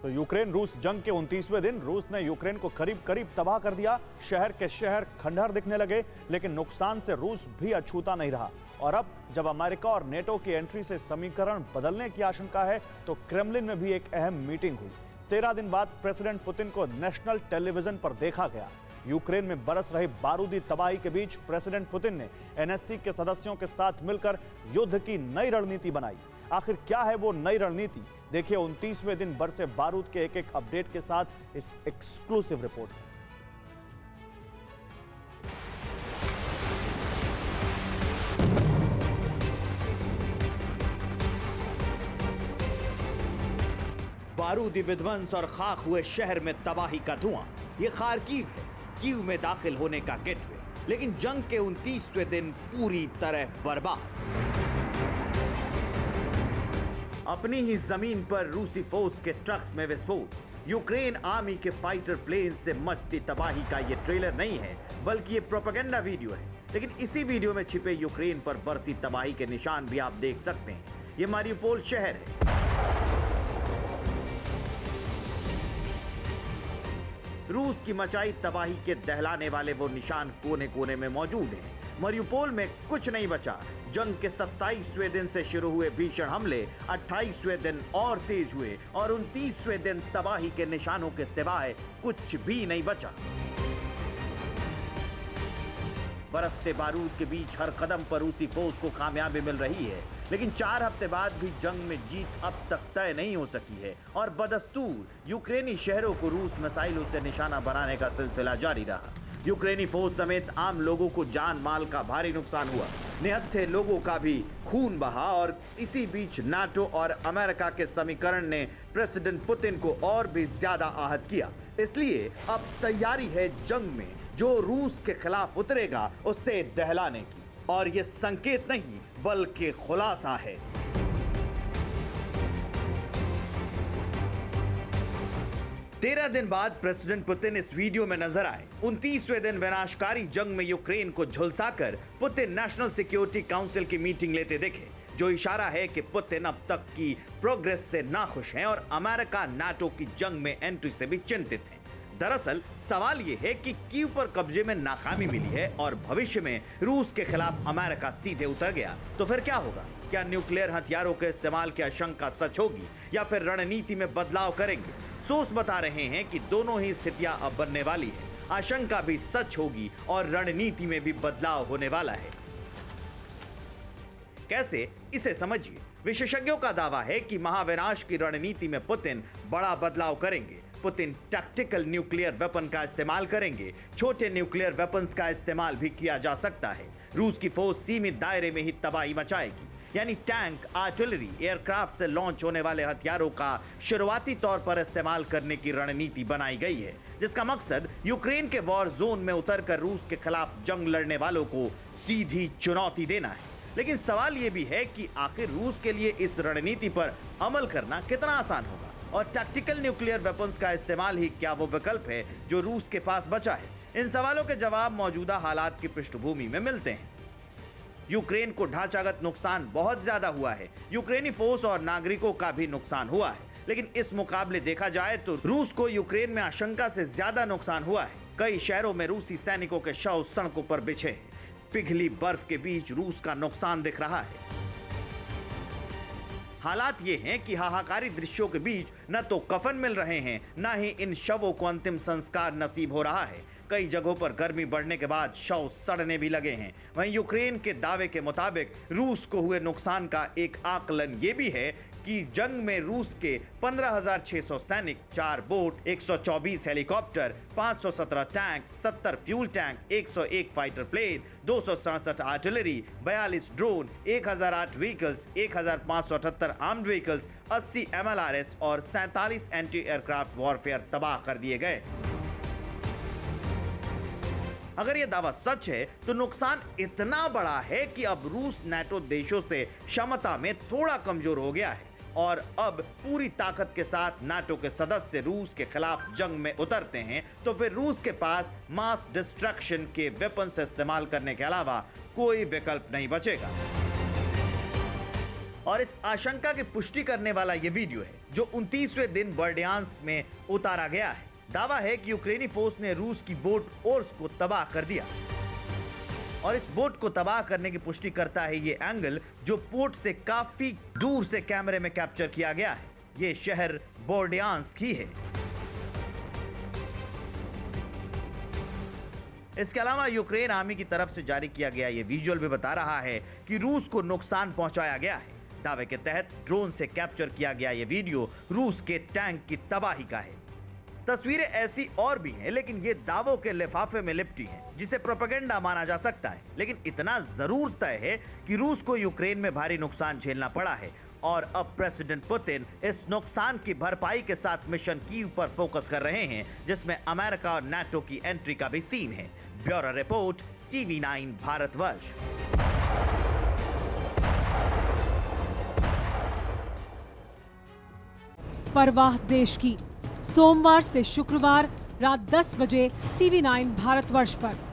तो यूक्रेन रूस जंग के 29वें दिन रूस ने यूक्रेन को करीब करीब तबाह कर दिया। शहर के शहर खंडहर दिखने लगे, लेकिन नुकसान से रूस भी अछूता नहीं रहा। और अब जब अमेरिका और नेटो की एंट्री से समीकरण बदलने की आशंका है, तो क्रेमलिन में भी एक अहम मीटिंग हुई। 13 दिन बाद प्रेसिडेंट पुतिन को नेशनल टेलीविजन पर देखा गया। यूक्रेन में बरस रही बारूदी तबाही के बीच प्रेसिडेंट पुतिन ने एनएससी के सदस्यों के साथ मिलकर युद्ध की नई रणनीति बनाई। आखिर क्या है वो नई रणनीति? देखिए 29वें दिन बरसे बारूद के एक एक अपडेट के साथ इस एक्सक्लूसिव रिपोर्ट में। बारूदी विध्वंस और खाक हुए शहर में तबाही का धुआं। ये खार्किव है, कीव में दाखिल होने का गेटवे, लेकिन जंग के 29वें दिन पूरी तरह बर्बाद। अपनी ही जमीन पर रूसी फोर्स के ट्रक्स में विस्फोट। यूक्रेन आर्मी के फाइटर प्लेन से मचती तबाही का ये ट्रेलर नहीं है, बल्कि ये प्रोपेगेंडा वीडियो है। लेकिन इसी वीडियो में छिपे यूक्रेन पर बरसी तबाही के निशान भी आप देख सकते हैं। ये मारियुपोल शहर है। रूस की मचाई तबाही के दहलाने वाले वो निशान कोने कोने में मौजूद हैं। मारियुपोल में कुछ नहीं बचा। जंग के 27वें दिन से शुरू हुए भीषण हमले 28वें दिन और तेज हुए और 29वें दिन तबाही के निशानों के सिवाय कुछ भी नहीं बचा। बरसते बारूद के बीच हर कदम पर रूसी फोर्स को कामयाबी मिल रही है, लेकिन 4 हफ्ते बाद भी जंग में जीत अब तक तय नहीं हो सकी है और बदस्तूर यूक्रेनी शहरों को रूस मिसाइलों से निशाना बनाने का सिलसिला जारी रहा। यूक्रेनी फौज समेत आम लोगों को जान माल का भारी नुकसान हुआ। निहत्थे लोगों का भी खून बहा और इसी बीच नाटो और अमेरिका के समीकरण ने प्रेसिडेंट पुतिन को और भी ज्यादा आहत किया। इसलिए अब तैयारी है जंग में जो रूस के खिलाफ उतरेगा उसे दहलाने की। और ये संकेत नहीं बल्कि खुलासा है। तेरह दिन बाद प्रेसिडेंट पुतिन इस वीडियो में नजर आए। 29वें दिन विनाशकारी जंग में यूक्रेन को झुलसाकर पुतिन नेशनल सिक्योरिटी काउंसिल की मीटिंग लेते दिखे, जो इशारा है कि पुतिन अब तक की प्रोग्रेस से नाखुश हैं और अमेरिका नाटो की जंग में एंट्री से भी चिंतित हैं। दरअसल सवाल यह है कि कीव पर कब्जे में नाकामी मिली है और भविष्य में रूस के खिलाफ अमेरिका सीधे उतर गया तो फिर क्या होगा? क्या न्यूक्लियर हथियारों के इस्तेमाल की आशंका सच होगी या फिर रणनीति में बदलाव करेंगे? सोर्स बता रहे हैं कि दोनों ही स्थितियां अब बनने वाली है। आशंका भी सच होगी और रणनीति में भी बदलाव होने वाला है। कैसे? इसे समझिए। विशेषज्ञों का दावा है कि महाविनाश की रणनीति में पुतिन बड़ा बदलाव करेंगे। पुतिन टैक्टिकल न्यूक्लियर वेपन का इस्तेमाल करेंगे। छोटे न्यूक्लियर वेपन्स का इस्तेमाल भी किया जा सकता है। रूस की फौज सीमित दायरे में ही तबाही मचाएगी, यानी टैंक, आर्टिलरी, एयरक्राफ्ट से लॉन्च होने वाले हथियारों का शुरुआती तौर पर इस्तेमाल करने की रणनीति बनाई गई है, जिसका मकसद यूक्रेन के वॉर जोन में उतरकर रूस के खिलाफ जंग लड़ने वालों को सीधी चुनौती देना है। लेकिन सवाल यह भी है कि आखिर रूस के लिए इस रणनीति पर अमल करना कितना आसान होगा और टैक्टिकल न्यूक्लियर वेपन्स का इस्तेमाल ही क्या वो विकल्प है जो रूस के पास बचा है? इन सवालों के जवाब मौजूदा हालात की पृष्ठभूमि में मिलते हैं। यूक्रेन को ढांचागत नुकसान बहुत ज्यादा हुआ है। यूक्रेनी फोर्स और नागरिकों का भी नुकसान हुआ है, लेकिन इस मुकाबले देखा जाए तो रूस को यूक्रेन में आशंका से ज्यादा नुकसान हुआ है। कई शहरों में रूसी सैनिकों के शव सड़कों पर बिछे हैं। पिघली बर्फ के बीच रूस का नुकसान दिख रहा है। हालात ये हैं कि हाहाकारी दृश्यों के बीच न तो कफन मिल रहे हैं, न ही इन शवों को अंतिम संस्कार नसीब हो रहा है। कई जगहों पर गर्मी बढ़ने के बाद शव सड़ने भी लगे हैं। वहीं यूक्रेन के दावे के मुताबिक रूस को हुए नुकसान का एक आकलन ये भी है कि जंग में रूस के 15,600 सैनिक, 4 boat, 124 helicopter, 517 tank, 70 fuel tank, 101 fighter plane, 267 artillery, 42 drone, 1008 vehicles, 1578 armed vehicles, 80 MLRS और 47 एंटी एयरक्राफ्ट वॉरफेयर तबाह कर दिए गए। अगर यह दावा सच है तो नुकसान इतना बड़ा है कि अब रूस नाटो देशों से क्षमता में थोड़ा कमजोर हो गया है और अब पूरी ताकत के साथ नाटो के सदस्य रूस के खिलाफ जंग में उतरते हैं तो फिर रूस के पास मास डिस्ट्रक्शन के वेपन्स इस्तेमाल करने के अलावा कोई विकल्प नहीं बचेगा। और इस आशंका की पुष्टि करने वाला ये वीडियो है जो 29वें दिन बर्डियांस्क में उतारा गया है। दावा है कि यूक्रेनी फोर्स ने रूस की बोट ओर्स को तबाह कर दिया और इस बोट को तबाह करने की पुष्टि करता है ये एंगल जो पोर्ट से काफी दूर से कैमरे में कैप्चर किया गया है। ये शहर बर्डियांस्क ही है। इसके अलावा यूक्रेन आर्मी की तरफ से जारी किया गया ये विजुअल भी बता रहा है कि रूस को नुकसान पहुंचाया गया है। दावे के तहत ड्रोन से कैप्चर किया गया ये वीडियो रूस के टैंक की तबाही का है। तस्वीरें ऐसी और भी हैं, लेकिन ये दावों के लिफाफे में लिपटी हैं, जिसे प्रोपेगेंडा माना जा सकता है। लेकिन इतना जरूर तय है कि रूस को यूक्रेन में भारी नुकसान झेलना पड़ा है और अब प्रेसिडेंट पुतिन इस नुकसान की भरपाई के साथ मिशन कीव पर फोकस कर रहे हैं, जिसमें अमेरिका और नाटो की एंट्री का भी सीन है। Bureau report, TV9 Bharatvarsh. परवाह देश की, सोमवार से शुक्रवार रात 10 बजे TV9 भारतवर्ष पर।